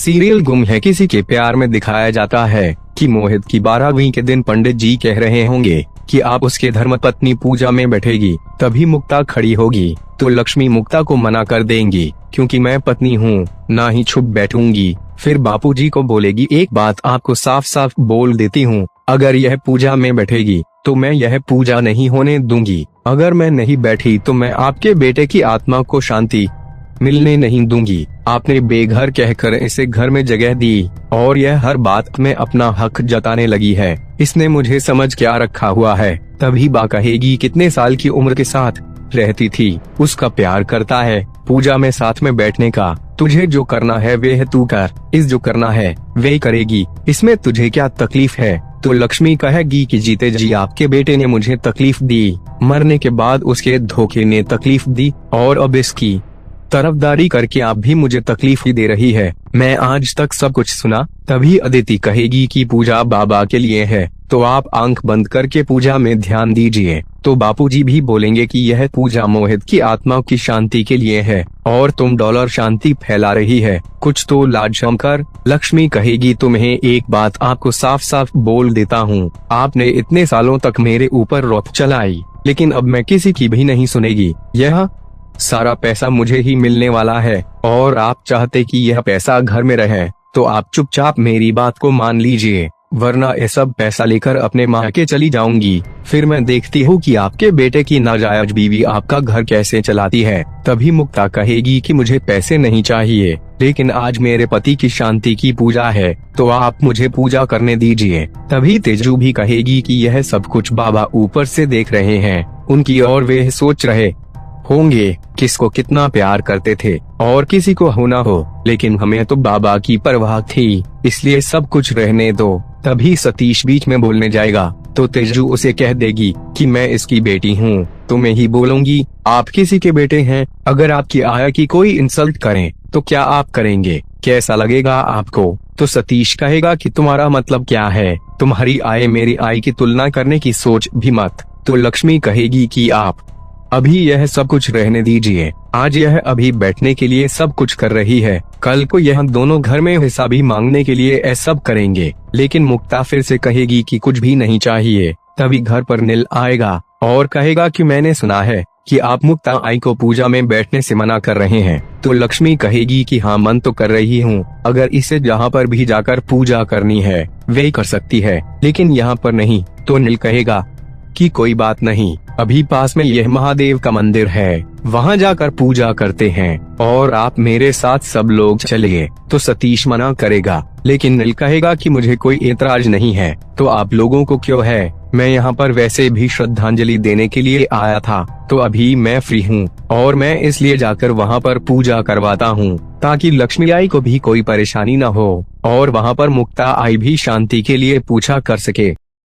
Serial गुम है किसी के प्यार में दिखाया जाता है कि मोहित की 12वीं के दिन पंडित जी कह रहे होंगे कि आप उसके धर्मपत्नी पूजा में बैठेगी, तभी मुक्ता खड़ी होगी तो लक्ष्मी मुक्ता को मना कर देंगी, क्योंकि मैं पत्नी हूँ, ना ही छुप बैठूंगी। फिर बापूजी को बोलेगी, एक बात आपको साफ साफ बोल देती हूँ, अगर यह पूजा में बैठेगी तो मैं यह पूजा नहीं होने दूंगी। अगर मैं नहीं बैठी तो मैं आपके बेटे की आत्मा को शांति मिलने नहीं दूंगी। आपने बेघर कहकर इसे घर में जगह दी और यह हर बात में अपना हक जताने लगी है। इसने मुझे समझ क्या रखा हुआ है। तभी बा कहेगी, कितने साल की उम्र के साथ रहती थी, उसका प्यार करता है, पूजा में साथ में बैठने का। तुझे जो करना है वह तू कर, इस जो करना है वे करेगी, इसमें तुझे क्या तकलीफ है। तो लक्ष्मी कहेगी कि जीते जी आपके बेटे ने मुझे तकलीफ दी, मरने के बाद उसके धोखे ने तकलीफ दी, और अब इसकी तरफदारी करके आप भी मुझे तकलीफ ही दे रही है। मैं आज तक सब कुछ सुना। तभी अदिति कहेगी कि पूजा बाबा के लिए है, तो आप आंख बंद करके पूजा में ध्यान दीजिए। तो बापूजी भी बोलेंगे कि यह पूजा मोहित की आत्मा की शांति के लिए है और तुम डॉलर शांति फैला रही है, कुछ तो लाज शर्म कर। लक्ष्मी कहेगी, तुम्हें एक बात आपको साफ साफ बोल देता हूँ, आपने इतने सालों तक मेरे ऊपर रौब चलाई, लेकिन अब मैं किसी की भी नहीं सुनेगी। यह सारा पैसा मुझे ही मिलने वाला है और आप चाहते कि यह पैसा घर में रहे, तो आप चुपचाप मेरी बात को मान लीजिए, वरना ये सब पैसा लेकर अपने माँ के चली जाऊंगी। फिर मैं देखती हूँ कि आपके बेटे की नाजायज बीवी आपका घर कैसे चलाती है। तभी मुक्ता कहेगी कि मुझे पैसे नहीं चाहिए, लेकिन आज मेरे पति की शांति की पूजा है, तो आप मुझे पूजा करने दीजिए। तभी तेजू भी कहेगी कि यह सब कुछ बाबा ऊपर से देख रहे हैं उनकी, और वे सोच रहे होंगे किसको कितना प्यार करते थे और किसी को हो ना हो, लेकिन हमें तो बाबा की परवाह थी, इसलिए सब कुछ रहने दो। तभी सतीश बीच में बोलने जाएगा तो तेजू उसे कह देगी कि मैं इसकी बेटी हूँ, तो मैं ही बोलूंगी आप किसी के बेटे हैं। अगर आपकी आया की कोई इंसल्ट करें तो क्या आप करेंगे, कैसा लगेगा आपको। तो सतीश कहेगा कि तुम्हारा मतलब क्या है, तुम्हारी आय मेरी आय की तुलना करने की सोच भी मत। तो लक्ष्मी कहेगी कि आप अभी यह सब कुछ रहने दीजिए, आज यह अभी बैठने के लिए सब कुछ कर रही है, कल को यह दोनों घर में हिस्सा भी मांगने के लिए ऐसा सब करेंगे। लेकिन मुक्ता फिर से कहेगी कि कुछ भी नहीं चाहिए। तभी घर पर नील आएगा और कहेगा कि मैंने सुना है कि आप मुक्ता आई को पूजा में बैठने से मना कर रहे हैं। तो लक्ष्मी कहेगी कि हाँ, मन तो कर रही हूँ, अगर इसे जहाँ पर भी जाकर पूजा करनी है वे कर सकती है, लेकिन यहाँ पर नहीं। तो नील कहेगा कि कोई बात नहीं, अभी पास में यह महादेव का मंदिर है, वहाँ जाकर पूजा करते हैं और आप मेरे साथ सब लोग चलिए। तो सतीश मना करेगा, लेकिन नील कहेगा कि मुझे कोई एतराज नहीं है, तो आप लोगों को क्यों है, मैं यहाँ पर वैसे भी श्रद्धांजलि देने के लिए आया था, तो अभी मैं फ्री हूँ और मैं इसलिए जाकर वहाँ पर पूजा करवाता हूँ, ताकि लक्ष्मी आई को भी कोई परेशानी न हो और वहाँ पर मुक्ता आई भी शांति के लिए पूछा कर सके।